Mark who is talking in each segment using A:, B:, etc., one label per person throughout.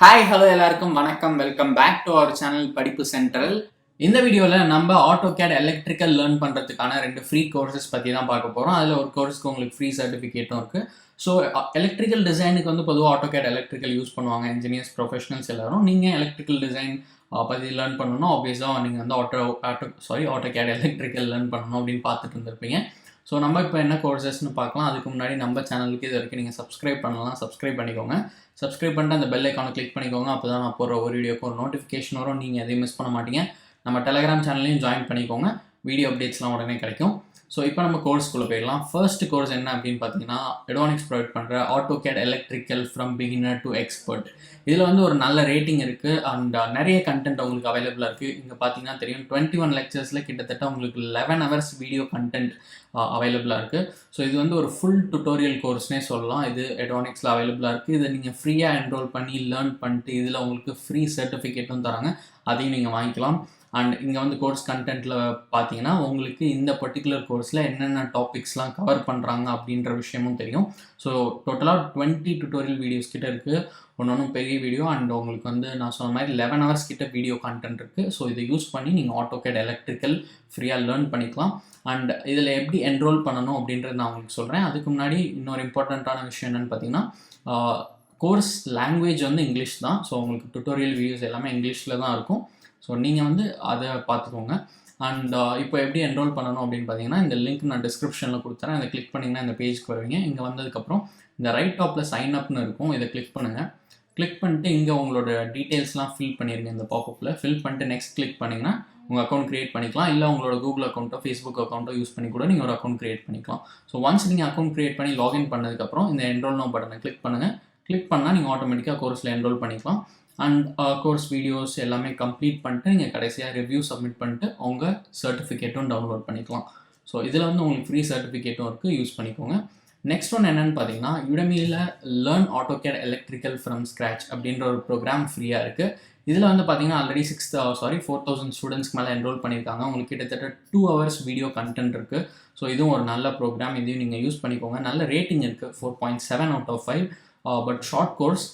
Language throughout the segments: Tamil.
A: ஹாய் ஹலோ எல்லாருக்கும் வணக்கம். Welcome back to our channel படிப்பு சென்ட்ரல். இந்த வீடியோவில் நம்ம AutoCAD எலக்ட்ரிக்கல் லேர்ன் பண்ணுறதுக்கான 2 ஃப்ரீ கோர்சஸ் பற்றி தான் பார்க்க போகிறோம். அதில் ஒரு கோர்ஸ்க்கு உங்களுக்கு ஃப்ரீ சர்டிஃபிகேட்டும் இருக்குது. ஸோ எலக்ட்ரிக்கல் டிசைனுக்கு வந்து பொதுவாக AutoCAD எலக்ட்ரிக்கல் யூஸ் பண்ணுவாங்க இன்ஜினியர்ஸ், ப்ரொஃபஷனல்ஸ் எல்லாரும். நீங்கள் எலக்ட்ரிக்கல் டிசைன் பற்றி லேர்ன் பண்ணணும்னா ஆப்வியஸாக நீங்கள் வந்து AutoCAD எலக்ட்ரிக்கல் லேர்ன் பண்ணணும் அப்படின்னு பார்த்துட்டு இருந்திருப்பீங்க. ஸோ நம்ம இப்போ என்ன கோர்சஸ்னு பார்க்கலாம். அதுக்கு முன்னாடி நம்ம சேனலுக்கு இது வரைக்கும் நீங்கள் சப்ஸ்கிரைப் பண்ணலாம், சப்ஸ்கிரைப் பண்ணிக்கோங்க. சப்ஸ்கிரைப் பண்ணிட்டு அந்த பெல் ஐக்கானை கிளிக் பண்ணிக்கோங்க. அப்போ தான் நான் போகிற ஒரு வீடியோக்கு ஒரு நோட்டிஃபிகேஷன் வரும், நீங்கள் எதையும் மிஸ் பண்ண மாட்டீங்க. நம்ம டெலகிராம் சேனல்லையும் ஜாயின் பண்ணிக்கோங்க, வீடியோ அப்டேட்ஸ்லாம் உடனே கிடைக்கும். ஸோ இப்போ நம்ம கோர்ஸ்க்குள்ளே போயிடலாம். ஃபர்ஸ்ட் கோர்ஸ் என்ன அப்படின்னு பார்த்தீங்கன்னா, எடோனிக்ஸ் ப்ரொவைட் பண்ணுற AutoCAD electrical from beginner to expert. இதில் வந்து ஒரு நல்ல ரேட்டிங் இருக்குது அண்ட் நிறைய கண்டென்ட் உங்களுக்கு அவைலபிளாக இருக்குது. இங்கே பார்த்தீங்கன்னா தெரியும், 21 லெக்சர்ஸில் கிட்டத்தட்ட உங்களுக்கு 11 ஹவர்ஸ் வீடியோ கண்டென்ட் அவைலபிளாக இருக்குது. ஸோ இது வந்து ஒரு ஃபுல் டுட்டோரியல் கோர்ஸ்னே சொல்லலாம். இது எடோனிக்ஸில் அவைலபிளாக இருக்குது. இதை நீங்கள் ஃப்ரீயாக என்ரோல் பண்ணி லேர்ன் பண்ணிட்டு இதில் உங்களுக்கு ஃப்ரீ சர்டிஃபிகேட்டும் தராங்க, அதையும் நீங்கள் வாங்கிக்கலாம். அண்ட் இங்கே வந்து கோர்ஸ் கண்டென்ட்டில் பார்த்தீங்கன்னா உங்களுக்கு இந்த பர்டிகுலர் கோர்ஸில் என்னென்ன டாபிக்ஸ்லாம் கவர் பண்ணுறாங்க அப்படின்ற விஷயமும் தெரியும். ஸோ டோட்டலாக 20 டுட்டோரியல் வீடியோஸ் கிட்ட இருக்குது, ஒன்றும் பெரிய வீடியோ. அண்ட் உங்களுக்கு வந்து நான் சொன்ன மாதிரி 11 ஹவர்ஸ் கிட்ட வீடியோ கண்டென்ட் இருக்குது. ஸோ இதை யூஸ் பண்ணி நீங்கள் AutoCAD எலக்ட்ரிக்கல் ஃப்ரீயாக லேர்ன் பண்ணிக்கலாம். அண்ட் இதில் எப்படி என்ரோல் பண்ணணும் அப்படின்றது நான் உங்களுக்கு சொல்கிறேன். அதுக்கு முன்னாடி இன்னொரு இம்பார்ட்டண்ட்டான விஷயம் என்னென்னு பார்த்தீங்கன்னா, கோர்ஸ் லாங்குவேஜ் வந்து இங்கிலீஷ் தான். ஸோ உங்களுக்கு டுட்டோரியல் வீடியோஸ் எல்லாமே இங்கிலீஷில் தான் இருக்கும். ஸோ நீங்கள் வந்து அதை பார்த்துக்கோங்க. அண்ட் இப்போ எப்படி என்ரோல் பண்ணணும் அப்படின்னு பார்த்தீங்கன்னா, இந்த லிங்க் நான் டிஸ்கிரிப்ஷனில் கொடுத்துறேன். அதை கிளிக் பண்ணிங்கன்னா இந்த பேஜ்க்கு வருவீங்க. இங்கே வந்ததுக்கப்புறம் இந்த ரைட் டாப்பில் சைன் அப்னு இருக்கும், இதை கிளிக் பண்ணுங்கள். கிளிக் பண்ணிட்டு இங்கே உங்களோட டீட்டெயில்ஸ்லாம் ஃபில் பண்ணிடுங்க. இந்த பாப்பப்பில் ஃபில் பண்ணிட்டு நெக்ஸ்ட் கிளிக் பண்ணிங்கன்னா உங்கள் அக்கௌண்ட் க்ரியேட் பண்ணிக்கலாம். இல்லை உங்களோட கூகுள் அக்கௌண்ட்டோ ஃபேஸ்புக் அக்கௌண்ட்டோ யூஸ் பண்ணி கூட நீங்கள் ஒரு அக்கௌண்ட் க்ரியேட் பண்ணிக்கலாம். ஸோ ஒன்ஸ் நீங்கள் அக்கௌண்ட் க்ரியேட் பண்ணி லாகின் பண்ணதுக்கப்புறம் இந்த என்ரோல் நோ பட்டனை கிளிக் பண்ணுங்கள். கிளிக் பண்ணால் நீங்கள் ஆட்டோமேட்டிக்காக கோர்ஸில் என்ரோல் பண்ணிக்கலாம். அண்ட் கோர்ஸ் வீடியோஸ் எல்லாமே கம்ப்ளீட் பண்ணிட்டு நீங்கள் கடைசியாக ரிவ்யூ சப்மிட் பண்ணிட்டு உங்கள் சர்டிஃபிகேட்டும் டவுன்லோட் பண்ணிக்கலாம். ஸோ இதில் வந்து உங்களுக்கு ஃப்ரீ சர்டிஃபிகேட்டும் இருக்குது, யூஸ் பண்ணிக்கோங்க. நெக்ஸ்ட் ஒன் என்னென்னு பார்த்தீங்கன்னா, யுடமியில் learn AutoCAD electrical from scratch அப்படின்ற ஒரு ப்ரோக்ராம் ஃப்ரீயாக இருக்குது. இதில் வந்து பார்த்தீங்கன்னா ஆல்ரெடி 4,000 ஸ்டூடெண்ட்ஸ்க்கு மேலே என்ரோல் பண்ணியிருக்காங்க. உங்களுக்கு கிட்டத்தட்ட 2 ஹவர்ஸ் வீடியோ கண்டென்ட் இருக்குது. ஸோ இதுவும் ஒரு நல்ல ப்ரோக்ராம், இதையும் நீங்கள் யூஸ் பண்ணிக்கோங்க. நல்ல ரேட்டிங் இருக்குது, 4.7 out of 5. But short course,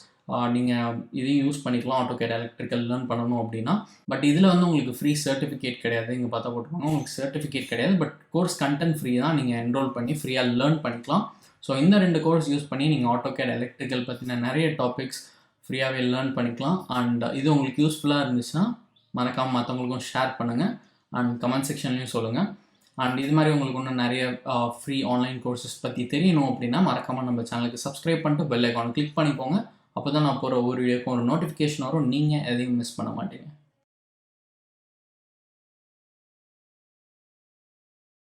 A: நீங்கள் இதையும் யூஸ் பண்ணிக்கலாம் AutoCAD எலக்ட்ரிக்கல் லேர்ன் பண்ணணும் அப்படின்னா. பட் இதில் வந்து உங்களுக்கு ஃப்ரீ சர்டிஃபிகேட் கிடையாது. இங்கே பார்த்தா போட்டுருவாங்க, உங்களுக்கு சர்டிஃபிகேட் கிடையாது. பட் கோர்ஸ் கண்டென்ட் ஃப்ரீ தான், நீங்கள் என்ரோல் பண்ணி ஃப்ரீயாக லேர்ன் பண்ணிக்கலாம். ஸோ இந்த 2 கோர்ஸ் யூஸ் பண்ணி நீங்கள் AutoCAD எலக்ட்ரிக்கல் பற்றின நிறைய டாபிக்ஸ் ஃப்ரீயாகவே லேர்ன் பண்ணிக்கலாம். அண்ட் இது உங்களுக்கு யூஸ்ஃபுல்லாக இருந்துச்சுன்னா மறக்காமல் மற்றவங்களுக்கும் ஷேர் பண்ணுங்கள் அண்ட் கமெண்ட் செக்ஷன்லையும் சொல்லுங்கள். அண்ட் இது மாதிரி உங்களுக்கு இன்னும் நிறைய ஃப்ரீ ஆன்லைன் கோர்சஸ் பற்றி தெரியணும் அப்படின்னா மறக்காமல் நம்ம சேனலுக்கு சப்ஸ்கிரைப் பண்ணிட்டு பெல் ஐக்கானை கிளிக் பண்ணிக்கோங்க. அப்போ தான் நான் போகிற ஒரு வீடியோக்கும் ஒரு நோட்டிஃபிகேஷன் வரும், நீங்கள் எதையும் மிஸ் பண்ண மாட்டீங்க.